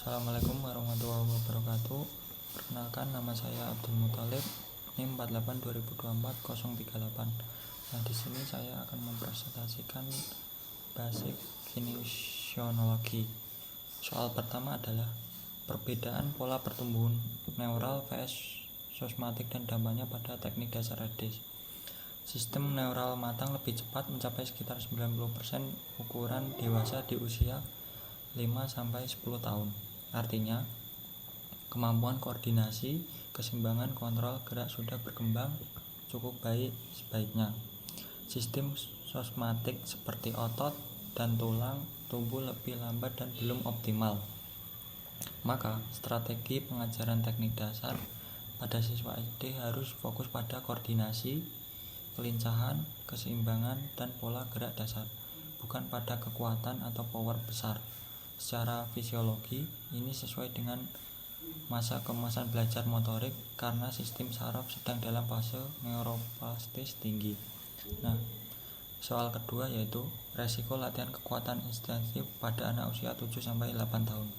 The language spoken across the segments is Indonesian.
Assalamualaikum warahmatullahi wabarakatuh. Perkenalkan, nama saya Abdul Muthalib, NIM 482424038. Nah, di sini saya akan mempresentasikan basic kinesiologi. Soal pertama adalah perbedaan pola pertumbuhan neural vs sosmatik dan dampaknya pada teknik dasar RDS. Sistem neural matang lebih cepat, mencapai sekitar 90% ukuran dewasa di usia 5-10 tahun. Artinya, kemampuan koordinasi, keseimbangan, kontrol gerak sudah berkembang cukup baik sebaiknya. Sistem sosmatik seperti otot dan tulang tumbuh lebih lambat dan belum optimal. Maka, strategi pengajaran teknik dasar pada siswa SD harus fokus pada koordinasi, kelincahan, keseimbangan, dan pola gerak dasar, bukan pada kekuatan atau power besar. Secara fisiologi, ini sesuai dengan masa keemasan belajar motorik karena sistem saraf sedang dalam fase neuroplastis tinggi. Nah, soal kedua yaitu resiko latihan kekuatan intensif pada anak usia 7-8 tahun.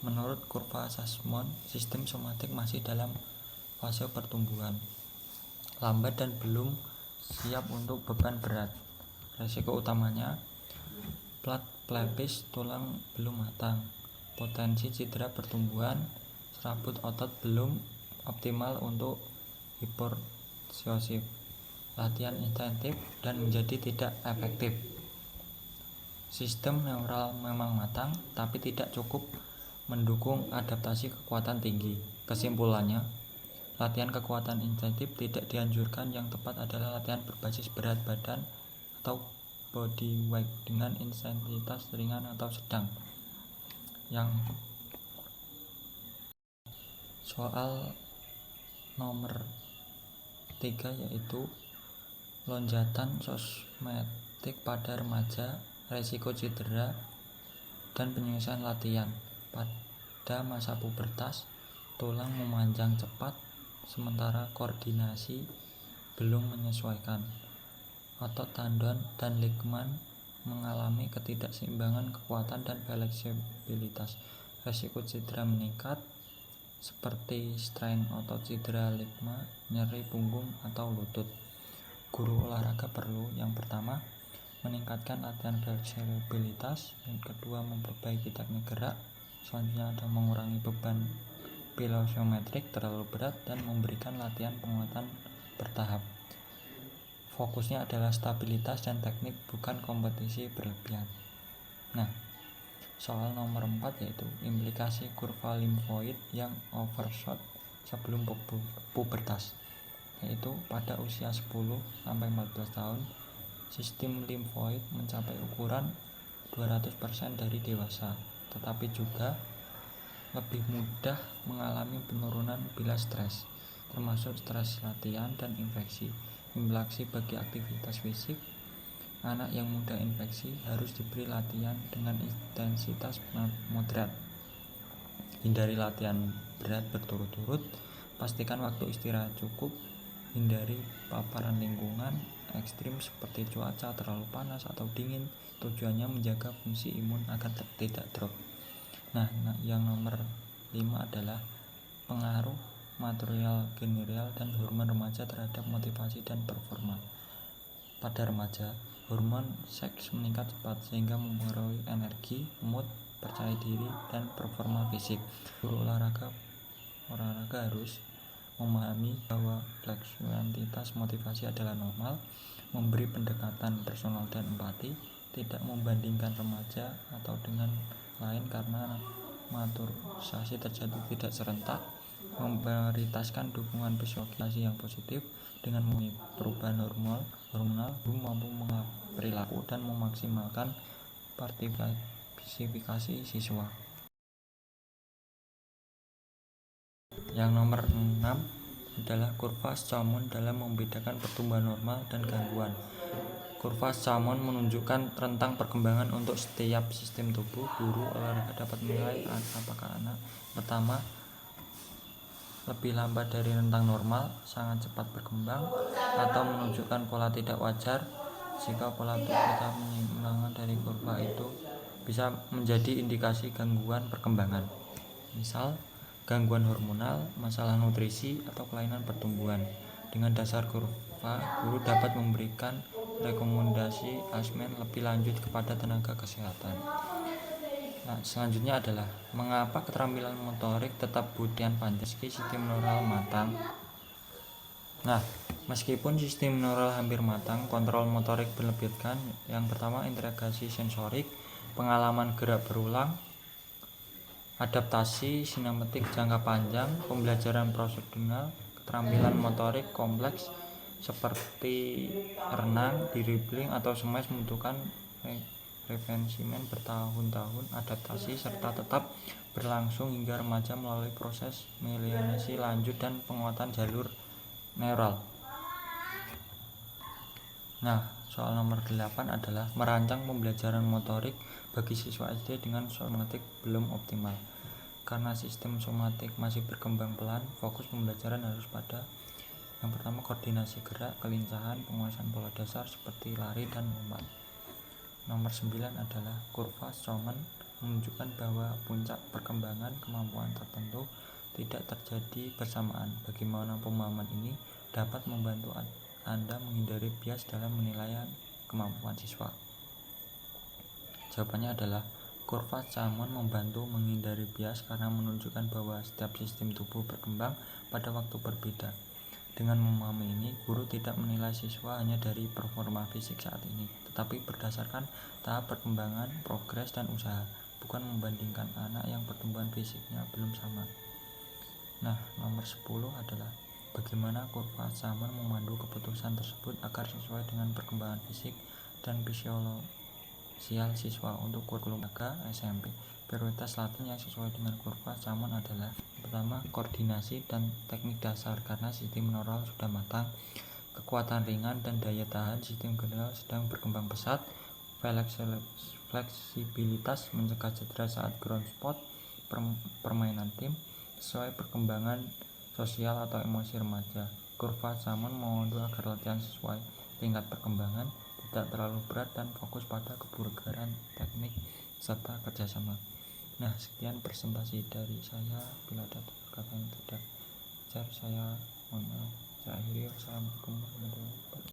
Menurut kurva Sassmon, sistem somatik masih dalam fase pertumbuhan, lambat dan belum siap untuk beban berat. Resiko utamanya plat pelvis tulang belum matang, potensi cedera pertumbuhan, serabut otot belum optimal untuk hipertrofik, latihan intensif dan menjadi tidak efektif. Sistem neural memang matang, tapi tidak cukup mendukung adaptasi kekuatan tinggi. Kesimpulannya, latihan kekuatan intensif tidak dianjurkan. Yang tepat adalah latihan berbasis berat badan atau body weight dengan intensitas ringan atau sedang. Yang soal nomor 3 yaitu lonjatan sosmatik pada remaja, resiko cedera, dan penyelesaian latihan. Pada masa pubertas, tulang memanjang cepat, sementara koordinasi belum menyesuaikan. Otot tendon dan ligamen mengalami ketidakseimbangan kekuatan dan fleksibilitas. Risiko cedera meningkat seperti strain otot, cedera ligamen, nyeri punggung atau lutut. Guru olahraga perlu yang pertama meningkatkan latihan fleksibilitas, yang kedua memperbaiki teknik gerak, selanjutnya ada mengurangi beban pliometrik terlalu berat dan memberikan latihan penguatan bertahap. Fokusnya adalah stabilitas dan teknik, bukan kompetisi berlebihan. Nah, soal nomor 4 yaitu implikasi kurva limfoid yang overshot sebelum pubertas, yaitu pada usia 10-14 tahun sistem limfoid mencapai ukuran 200% dari dewasa, tetapi juga lebih mudah mengalami penurunan bila stres, termasuk stres latihan dan infeksi. Implikasi bagi aktivitas fisik, anak yang mudah infeksi harus diberi latihan dengan intensitas moderat. Hindari latihan berat berturut-turut, pastikan waktu istirahat cukup, hindari paparan lingkungan ekstrim seperti cuaca terlalu panas atau dingin. Tujuannya menjaga fungsi imun agar tidak drop. Nah, yang nomor 5 adalah pengaruh material general dan hormon remaja terhadap motivasi dan performa. Pada remaja, hormon seks meningkat cepat sehingga mempengaruhi energi, mood, percaya diri, dan performa fisik. Guru olahraga harus memahami bahwa fluktuasitas motivasi adalah normal, memberi pendekatan personal dan empati, tidak membandingkan remaja atau dengan lain karena maturisasi terjadi tidak serentak, memprioritaskan dukungan fisiologi yang positif dengan mengalami perubahan hormonal, mampu mengolah perilaku dan memaksimalkan partisipasi siswa. Yang nomor 6 adalah kurva Sassmon dalam membedakan pertumbuhan normal dan gangguan. Kurva Sassmon menunjukkan rentang perkembangan untuk setiap sistem tubuh. Guru olahraga dapat menilai apakah anak pertama lebih lambat dari rentang normal, sangat cepat berkembang, atau menunjukkan pola tidak wajar. Jika pola tubuh penyimpangan dari kurva itu bisa menjadi indikasi gangguan perkembangan. misal gangguan hormonal, masalah nutrisi, atau kelainan pertumbuhan. Dengan dasar kurva, guru dapat memberikan rekomendasi asesmen lebih lanjut kepada tenaga kesehatan. Nah, selanjutnya adalah mengapa keterampilan motorik tetap butuh panjang meski sistem neural matang. Nah, meskipun sistem neural hampir matang, kontrol motorik berlebihkan. Yang pertama, integrasi sensorik, pengalaman gerak berulang, adaptasi sinematik jangka panjang, pembelajaran prosedural, keterampilan motorik kompleks seperti renang, dribbling, atau smash membutuhkan refinement bertahun-tahun, adaptasi serta tetap berlangsung hingga remaja melalui proses mielinisasi lanjut dan penguatan jalur neural. Nah, soal nomor 8 adalah merancang pembelajaran motorik bagi siswa SD dengan somatik belum optimal. Karena sistem somatik masih berkembang pelan, fokus pembelajaran harus pada yang pertama koordinasi gerak, kelincahan, penguasaan pola dasar seperti lari dan lompat. Nomor 9 adalah kurva Stroman menunjukkan bahwa puncak perkembangan kemampuan tertentu tidak terjadi bersamaan. Bagaimana pemahaman ini dapat membantu Anda menghindari bias dalam penilaian kemampuan siswa? Jawabannya adalah kurva Stroman membantu menghindari bias karena menunjukkan bahwa setiap sistem tubuh berkembang pada waktu berbeda. Dengan memahami ini, guru tidak menilai siswa hanya dari performa fisik saat ini, tetapi berdasarkan tahap perkembangan, progres, dan usaha, bukan membandingkan anak yang pertumbuhan fisiknya belum sama. Nah, nomor 10 adalah bagaimana kurva Stroman memandu keputusan tersebut agar sesuai dengan perkembangan fisik dan fisiologis siswa. Untuk kurikulum SMP, prioritas latihan yang sesuai dengan kurva Stroman adalah pertama, koordinasi dan teknik dasar karena sistem neural sudah matang, kekuatan ringan dan daya tahan sistem general sedang berkembang pesat, fleksibilitas mencegah cedera saat ground sport, permainan tim sesuai perkembangan sosial atau emosi remaja. Kurva Stroman memandu agar latihan sesuai tingkat perkembangan, tidak terlalu berat dan fokus pada kebugaran teknik serta kerjasama. Nah, sekian presentasi dari saya. Bila ada kata yang tidak benar, saya mohon maaf. Saya akhiri. Wassalamualaikum warahmatullahi wabarakatuh.